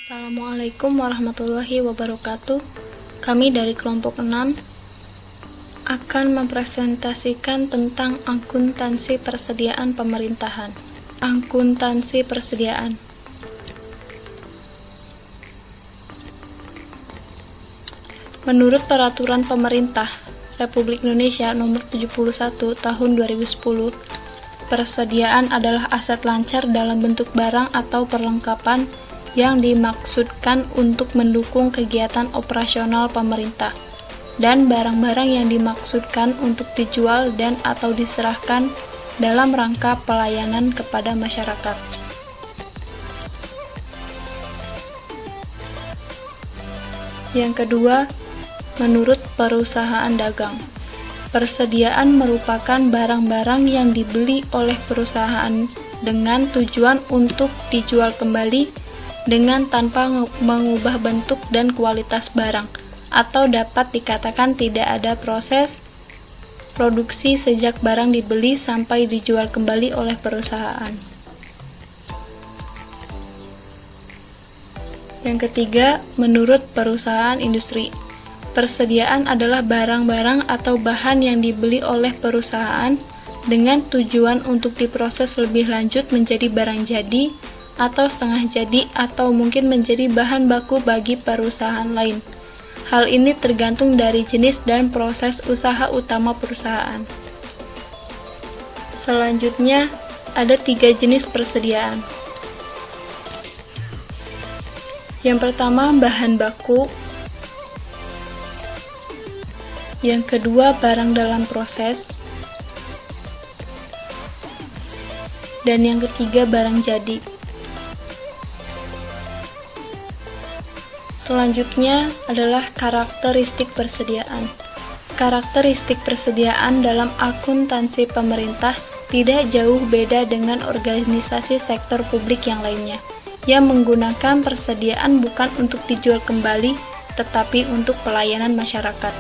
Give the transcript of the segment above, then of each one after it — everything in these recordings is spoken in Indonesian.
Assalamualaikum warahmatullahi wabarakatuh. Kami dari kelompok 6 akan mempresentasikan tentang akuntansi persediaan pemerintahan. Akuntansi persediaan. Menurut Peraturan Pemerintah Republik Indonesia Nomor 71 Tahun 2010, persediaan adalah aset lancar dalam bentuk barang atau perlengkapan yang dimaksudkan untuk mendukung kegiatan operasional pemerintah, dan barang-barang yang dimaksudkan untuk dijual dan atau diserahkan dalam rangka pelayanan kepada masyarakat. Yang kedua, menurut perusahaan dagang, persediaan merupakan barang-barang yang dibeli oleh perusahaan dengan tujuan untuk dijual kembali dengan tanpa mengubah bentuk dan kualitas barang, atau dapat dikatakan tidak ada proses produksi sejak barang dibeli sampai dijual kembali oleh perusahaan. Yang ketiga, menurut perusahaan industri, persediaan adalah barang-barang atau bahan yang dibeli oleh perusahaan dengan tujuan untuk diproses lebih lanjut menjadi barang jadi atau setengah jadi atau mungkin menjadi bahan baku bagi perusahaan lain. Hal ini tergantung dari jenis dan proses usaha utama perusahaan. Selanjutnya, ada 3 jenis persediaan. Yang pertama, bahan baku. Yang kedua, barang dalam proses. Dan yang ketiga, barang jadi. Selanjutnya adalah karakteristik persediaan. Karakteristik persediaan dalam akuntansi pemerintah tidak jauh beda dengan organisasi sektor publik yang lainnya, yang menggunakan persediaan bukan untuk dijual kembali, tetapi untuk pelayanan masyarakat.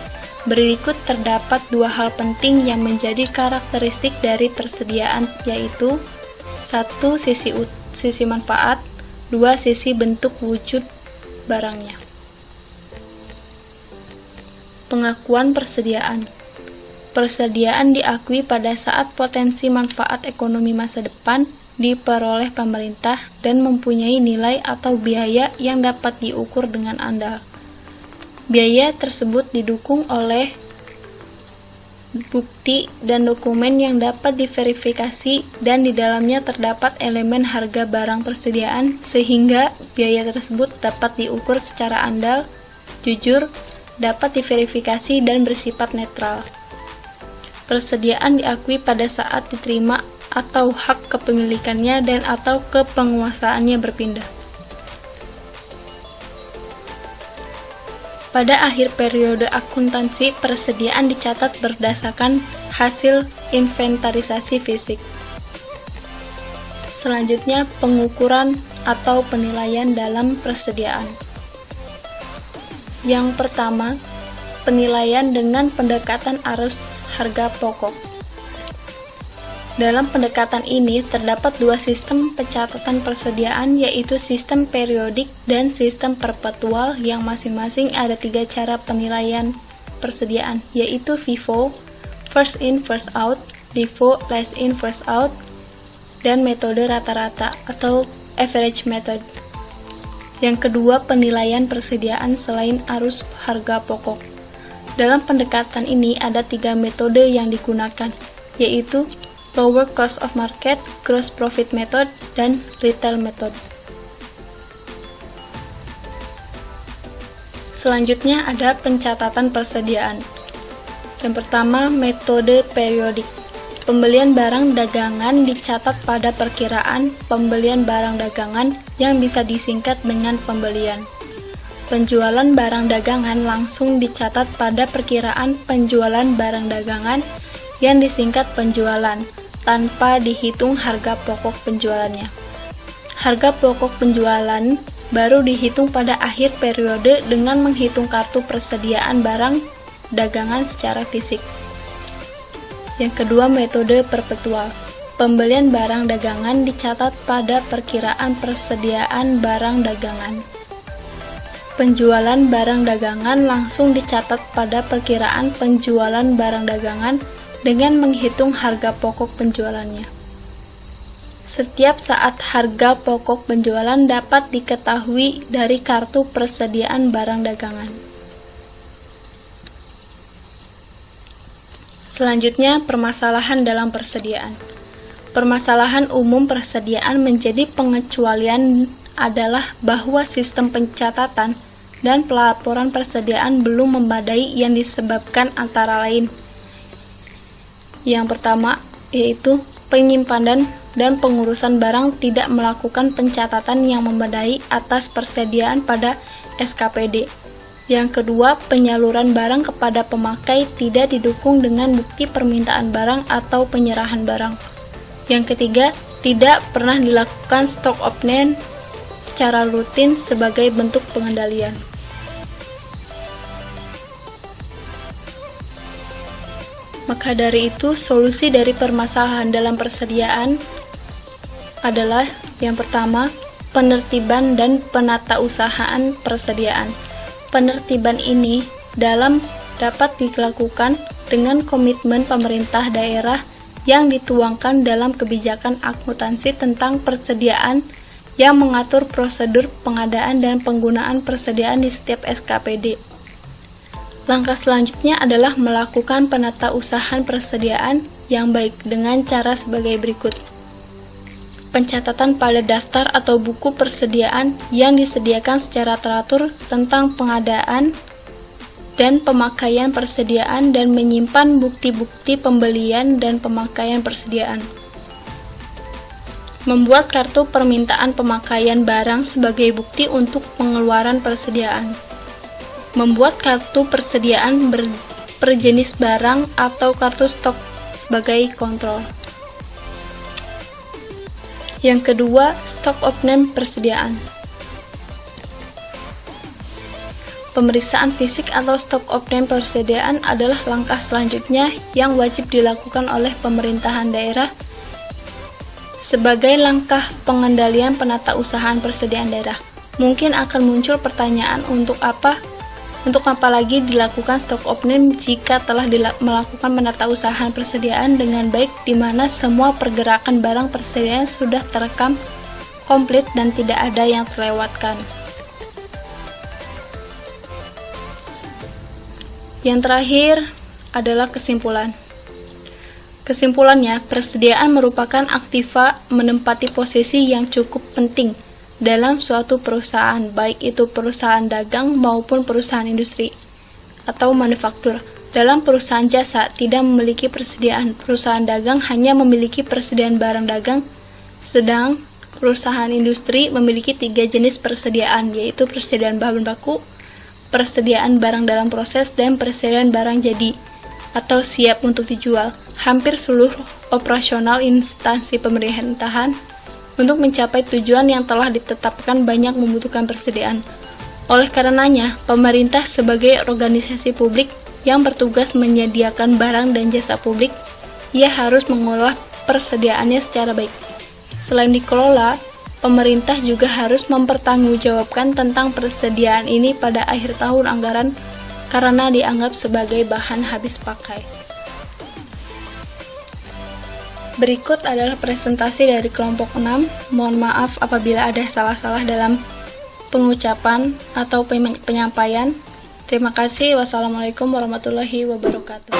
Berikut terdapat 2 hal penting yang menjadi karakteristik dari persediaan, yaitu 1. Sisi manfaat, 2. Sisi bentuk wujud barangnya. Pengakuan persediaan. Persediaan diakui pada saat potensi manfaat ekonomi masa depan diperoleh pemerintah dan mempunyai nilai atau biaya yang dapat diukur dengan andal. Biaya tersebut didukung oleh bukti dan dokumen yang dapat diverifikasi, dan di dalamnya terdapat elemen harga barang persediaan sehingga biaya tersebut dapat diukur secara andal, jujur, dapat diverifikasi dan bersifat netral. Persediaan diakui pada saat diterima atau hak kepemilikannya dan atau kepenguasaannya berpindah. Pada akhir periode akuntansi, persediaan dicatat berdasarkan hasil inventarisasi fisik. Selanjutnya, pengukuran atau penilaian dalam persediaan. Yang pertama, penilaian dengan pendekatan arus harga pokok. Dalam pendekatan ini terdapat 2 sistem pencatatan persediaan, yaitu sistem periodik dan sistem perpetual, yang masing-masing ada 3 cara penilaian persediaan, yaitu FIFO, first in first out, LIFO, last in first out, dan metode rata-rata atau average method. Yang kedua, penilaian persediaan selain arus harga pokok. Dalam pendekatan ini ada 3 metode yang digunakan, yaitu lower cost of market, gross profit method, dan retail method. Selanjutnya ada pencatatan persediaan. Yang pertama, metode periodik. Pembelian barang dagangan dicatat pada perkiraan pembelian barang dagangan yang bisa disingkat dengan pembelian. Penjualan barang dagangan langsung dicatat pada perkiraan penjualan barang dagangan yang disingkat penjualan, tanpa dihitung harga pokok penjualannya. Harga pokok penjualan baru dihitung pada akhir periode dengan menghitung kartu persediaan barang dagangan secara fisik. Yang kedua, metode perpetual. Pembelian barang dagangan dicatat pada perkiraan persediaan barang dagangan penjualan barang dagangan langsung dicatat pada perkiraan penjualan barang dagangan dengan menghitung harga pokok penjualannya. Setiap saat harga pokok penjualan dapat diketahui dari kartu persediaan barang dagangan. Selanjutnya, permasalahan dalam persediaan. Permasalahan umum persediaan menjadi pengecualian adalah bahwa sistem pencatatan dan pelaporan persediaan belum memadai yang disebabkan antara lain. Yang pertama, yaitu penyimpanan dan pengurusan barang tidak melakukan pencatatan yang memadai atas persediaan pada SKPD. Yang kedua, penyaluran barang kepada pemakai tidak didukung dengan bukti permintaan barang atau penyerahan barang. Yang ketiga, tidak pernah dilakukan stock option secara rutin sebagai bentuk pengendalian. Maka dari itu, solusi dari permasalahan dalam persediaan adalah yang pertama, penertiban dan penatausahaan persediaan. Penertiban ini dapat dilakukan dengan komitmen pemerintah daerah yang dituangkan dalam kebijakan akuntansi tentang persediaan yang mengatur prosedur pengadaan dan penggunaan persediaan di setiap SKPD. Langkah selanjutnya adalah melakukan penatausahaan persediaan yang baik dengan cara sebagai berikut. Pencatatan pada daftar atau buku persediaan yang disediakan secara teratur tentang pengadaan dan pemakaian persediaan dan menyimpan bukti-bukti pembelian dan pemakaian persediaan. Membuat kartu permintaan pemakaian barang sebagai bukti untuk pengeluaran persediaan. Membuat kartu persediaan per jenis barang atau kartu stok sebagai kontrol. Yang kedua, stock option persediaan. Pemeriksaan fisik atau stock option persediaan adalah langkah selanjutnya yang wajib dilakukan oleh pemerintahan daerah sebagai langkah pengendalian penatausahaan persediaan daerah. Mungkin akan muncul pertanyaan untuk apa lagi dilakukan stock option jika telah melakukan penatausahaan persediaan dengan baik di mana semua pergerakan barang persediaan sudah terekam komplit dan tidak ada yang terlewatkan. Yang terakhir adalah kesimpulan. Kesimpulannya, persediaan merupakan aktiva menempati posisi yang cukup penting dalam suatu perusahaan, baik itu perusahaan dagang maupun perusahaan industri atau manufaktur. Dalam perusahaan jasa tidak memiliki persediaan, perusahaan dagang hanya memiliki persediaan barang dagang, sedang perusahaan industri memiliki 3 jenis persediaan, yaitu persediaan bahan baku, persediaan barang dalam proses, dan persediaan barang jadi atau siap untuk dijual. Hampir seluruh operasional instansi pemerintahan untuk mencapai tujuan yang telah ditetapkan banyak membutuhkan persediaan. Oleh karenanya, pemerintah sebagai organisasi publik yang bertugas menyediakan barang dan jasa publik, ia harus mengolah persediaannya secara baik. Selain dikelola, pemerintah juga harus mempertanggungjawabkan tentang persediaan ini pada akhir tahun anggaran karena dianggap sebagai bahan habis pakai. Berikut adalah presentasi dari kelompok 6. Mohon maaf apabila ada salah-salah dalam pengucapan atau penyampaian. Terima kasih. Wassalamualaikum warahmatullahi wabarakatuh.